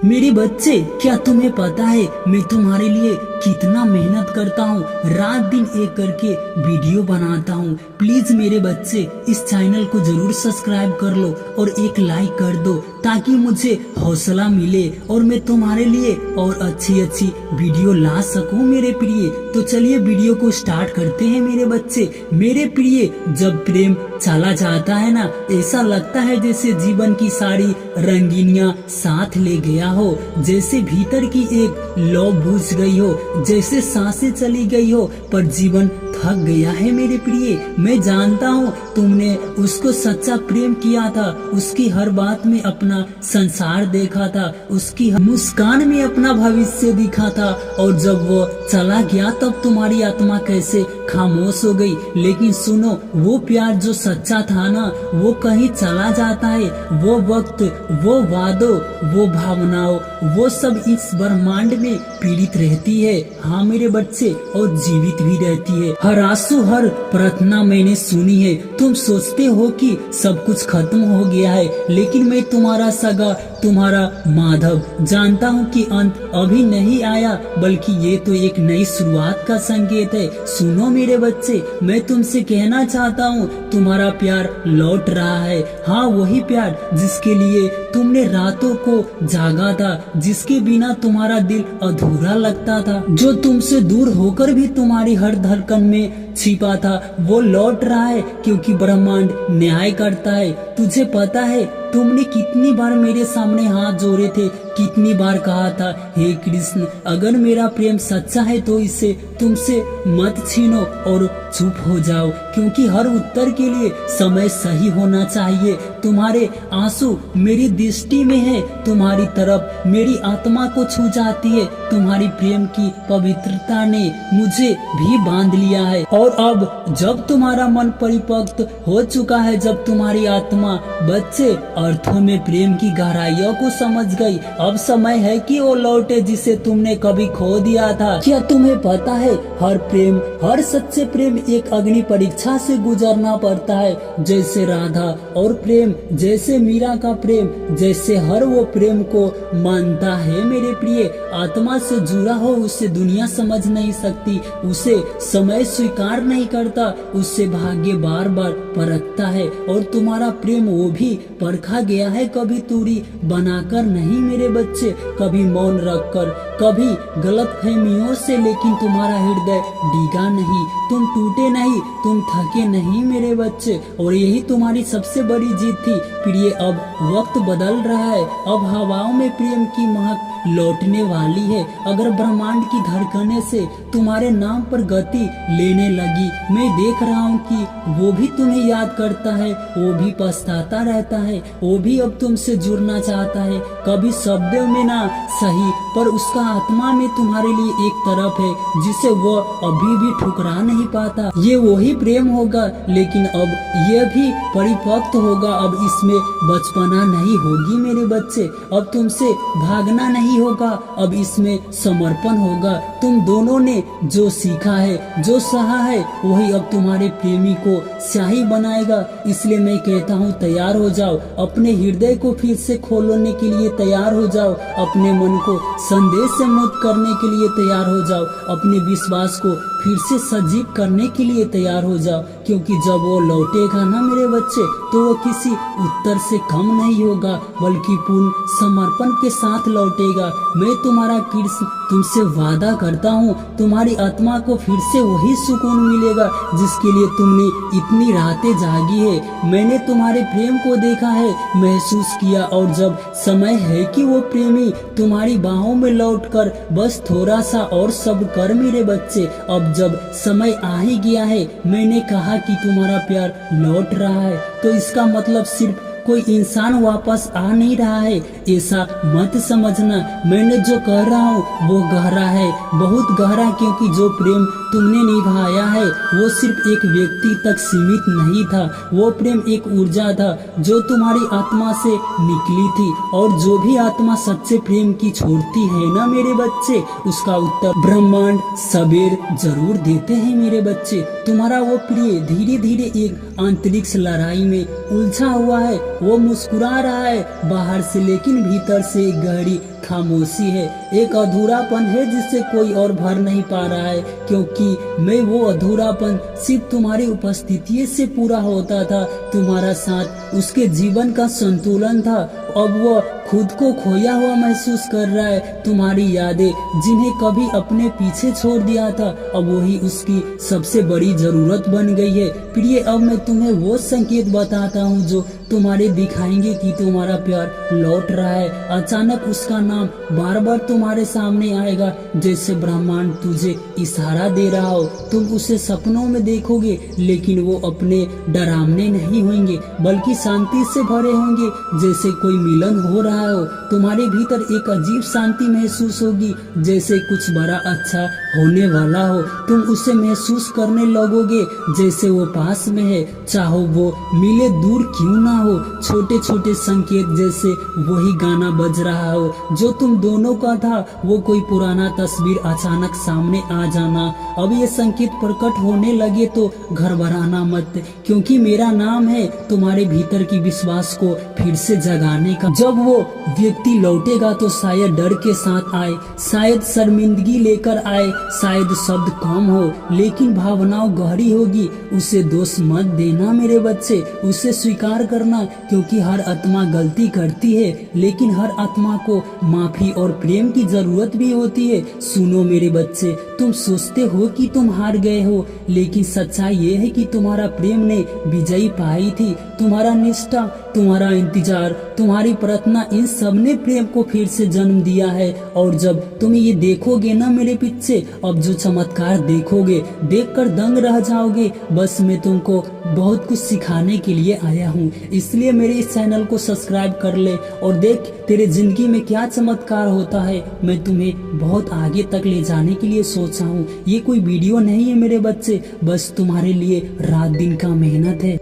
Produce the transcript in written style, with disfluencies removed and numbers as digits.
मेरे बच्चे, क्या तुम्हें पता है मैं तुम्हारे लिए कितना मेहनत करता हूँ, रात दिन एक करके वीडियो बनाता हूँ। प्लीज मेरे बच्चे, इस चैनल को जरूर सब्सक्राइब कर लो और एक लाइक कर दो ताकि मुझे हौसला मिले और मैं तुम्हारे लिए और अच्छी अच्छी वीडियो ला सकूं मेरे प्रिय। तो चलिए वीडियो को स्टार्ट करते हैं मेरे बच्चे। मेरे प्रिय, जब प्रेम चला जाता है ना, ऐसा लगता है जैसे जीवन की सारी रंगीनियां साथ ले गया हो, जैसे भीतर की एक लौ बुझ गई हो, जैसे सांसें चली गई हो, पर जीवन थक गया है मेरे प्रिय। मैं जानता हूँ तुमने उसको सच्चा प्रेम किया था, उसकी हर बात में अपना संसार देखा था, उसकी मुस्कान में अपना भविष्य दिखा था, और जब वो चला गया तब तुम्हारी आत्मा कैसे खामोश हो गई। लेकिन सुनो, वो प्यार जो सच्चा था ना, वो कहीं चला जाता है। वो वक्त, वो वादों, वो भावनाओं, वो सब इस ब्रह्मांड में पीड़ित रहती है, हाँ मेरे बच्चे, और जीवित भी रहती है। हर आंसू, हर प्रार्थना मैंने सुनी है। तुम सोचते हो कि सब कुछ खत्म हो गया है, लेकिन मैं तुम्हारा सगा, तुम्हारा माधव, जानता हूँ कि अंत अभी नहीं आया, बल्कि ये तो एक नई शुरुआत का संकेत है। सुनो मेरे बच्चे, मैं तुमसे कहना चाहता हूँ, तुम्हारा प्यार लौट रहा है। हाँ, वही प्यार जिसके लिए तुमने रातों को जागा था, जिसके बिना तुम्हारा दिल अधूरा लगता था, जो तुमसे दूर होकर भी तुम्हारी हर धड़कन में छिपा था, वो लौट रहा है, क्योंकि ब्रह्मांड न्याय करता है। तुझे पता है तुमने कितनी बार मेरे सामने हाथ जोड़े थे, कितनी बार कहा था, हे कृष्ण, अगर मेरा प्रेम सच्चा है तो इसे तुमसे मत छीनो और चुप हो जाओ, क्योंकि हर उत्तर के लिए समय सही होना चाहिए। तुम्हारे आंसू मेरी दृष्टि में है, तुम्हारी तरफ मेरी आत्मा को छू जाती है। तुम्हारी प्रेम की पवित्रता ने मुझे भी बांध लिया है, और अब जब तुम्हारा मन परिपक्व हो चुका है, जब तुम्हारी आत्मा बच्चे अर्थों में प्रेम की गहराइयों को समझ गई, अब समय है कि वो लौटे जिसे तुमने कभी खो दिया था। क्या तुम्हें पता है, हर प्रेम, हर सच्चे प्रेम एक अग्नि परीक्षा से गुजरना पड़ता है, जैसे राधा और प्रेम, जैसे मीरा का प्रेम, जैसे हर वो प्रेम को मानता है मेरे प्रिय, आत्मा से जुड़ा हो, उसे दुनिया समझ नहीं सकती, उसे समय स्वीकार नहीं करता, उससे भाग्य बार बार परखता है। और तुम्हारा प्रेम वो भी परखा गया है, कभी दूरी बनाकर नहीं मेरे बच्चे, कभी मौन रखकर, कभी गलत फहमियों से, लेकिन तुम्हारा हृदय डिगा नहीं, तुम टूटे नहीं, तुम थके नहीं मेरे बच्चे, और यही तुम्हारी सबसे बड़ी जीत थी प्रिय। अब वक्त बदल रहा है, अब हवाओं में प्रेम की महक लौटने वाली है। अगर ब्रह्मांड की धड़कने से तुम्हारे नाम पर गति लेने लगी, मैं देख रहा हूँ कि वो भी तुम्हें याद करता है, वो भी पछताता रहता है, वो भी अब तुमसे जुड़ना चाहता है, कभी शब्दों में ना सही, पर उसका आत्मा में तुम्हारे लिए एक तरफ है जिसे वो अभी भी ठुकरा नहीं पाता। ये वही प्रेम होगा, लेकिन अब यह भी परिपक्व होगा, अब इसमें बचपना नहीं होगी मेरे बच्चे, अब तुमसे भागना नहीं होगा, अब इसमें समर्पण होगा। तुम दोनों ने जो सीखा है, जो सहा है, वही अब तुम्हारे प्रेमी को स्याही बनाएगा। इसलिए मैं कहता हूँ, तैयार हो जाओ, अपने हृदय को फिर से खोलने के लिए तैयार हो जाओ, अपने मन को संदेश से मुक्त करने के लिए तैयार हो जाओ, अपने विश्वास को फिर से सजीव करने के लिए तैयार हो जाओ, क्योंकि जब वो लौटेगा ना मेरे बच्चे, तो वो किसी उत्तर से कम नहीं होगा, बल्कि पूर्ण समर्पण के साथ लौटेगा। मैं तुम्हारा कृष्ण तुमसे वादा करता हूँ, तुम्हारी आत्मा को फिर से वही सुकून मिलेगा जिसके लिए तुमने इतनी रातें जागी है। मैंने तुम्हारे प्रेम को देखा है, महसूस किया, और जब समय है कि वो प्रेमी तुम्हारी बाहों में लौटकर बस थोड़ा सा और सब्र कर मेरे बच्चे। अब जब समय आ ही गया है, मैंने कहा कि तुम्हारा प्यार लौट रहा है, तो इसका मतलब सिर्फ कोई इंसान वापस आ नहीं रहा है, ऐसा मत समझना। मैंने जो कह रहा हूँ वो गहरा है, बहुत गहरा, क्योंकि जो प्रेम तुमने निभाया है वो सिर्फ एक व्यक्ति तक सीमित नहीं था, वो प्रेम एक ऊर्जा था जो तुम्हारी आत्मा से निकली थी, और जो भी आत्मा सच्चे प्रेम की छोड़ती है ना मेरे बच्चे, उसका उत्तर ब्रह्मांड सबेर जरूर देते हैं मेरे बच्चे। तुम्हारा वो प्रिय धीरे धीरे एक अंतरिक्ष लड़ाई में उलझा हुआ है, वो मुस्कुरा रहा है बाहर से, लेकिन लेकिन भीतर से एक गहरी खामोशी है, एक अधूरापन है जिसे कोई और भर नहीं पा रहा है, क्योंकि मैं वो अधूरापन सिर्फ तुम्हारी उपस्थिति से पूरा होता था। तुम्हारा साथ उसके जीवन का संतुलन था। अब वो खुद को खोया हुआ महसूस कर रहा है। तुम्हारी यादें जिन्हें कभी अपने पीछे छोड़ दिया था, अब वही उसकी सबसे बड़ी जरूरत बन गई है। प्रिय, अब मैं तुम्हें वो संकेत बताता हूँ जो तुम्हारे दिखाएंगे कि तुम्हारा प्यार लौट रहा है। अचानक उसका नाम बार बार तुम्हारे सामने आएगा, जैसे ब्रह्मांड तुझे इशारा दे रहा हो। तुम उसे सपनों में देखोगे, लेकिन वो अपने डरावने नहीं होंगे, बल्कि शांति से भरे होंगे, जैसे कोई मिलन हो रहा हो। तुम्हारे भीतर एक अजीब शांति महसूस होगी, जैसे कुछ बड़ा अच्छा होने वाला हो। तुम उसे महसूस करने लगोगे जैसे वो पास में है, चाहो वो मिले दूर क्यों ना हो। छोटे छोटे संकेत, जैसे वही गाना बज रहा हो जो तुम दोनों का था, वो कोई पुराना तस्वीर अचानक सामने आ जाना। अब ये संकेत प्रकट होने लगे तो घबराना मत, क्योंकि मेरा नाम है तुम्हारे भीतर की विश्वास को फिर से जगाने का। जब वो व्यक्ति लौटेगा तो शायद डर के साथ आए, शायद शर्मिंदगी लेकर आए, शायद शब्द कम हो, लेकिन भावनाओं गहरी होगी। उसे दोष मत देना मेरे बच्चे, उसे स्वीकार करना, क्योंकि हर आत्मा गलती करती है, लेकिन हर आत्मा को माफी और प्रेम की जरूरत भी होती है। सुनो मेरे बच्चे, तुम सोचते हो कि तुम हार गए हो, लेकिन सच्चाई ये है कि तुम्हारा प्रेम ने विजयी पाई थी। तुम्हारा निष्ठा, तुम्हारा इंतजार, तुम्हारी प्रार्थना, इन सब ने प्रेम को फिर से जन्म दिया है। और जब तुम ये देखोगे ना मेरे पीछे, अब जो चमत्कार देखोगे, देखकर दंग रह जाओगे। बस मैं तुमको बहुत कुछ सिखाने के लिए आया हूँ, इसलिए मेरे इस चैनल को सब्सक्राइब कर ले और देख तेरे जिंदगी में क्या चमत्कार होता है। मैं तुम्हें बहुत आगे तक ले जाने के लिए सोचा हूँ। ये कोई वीडियो नहीं है मेरे बच्चे, बस तुम्हारे लिए रात दिन का मेहनत है।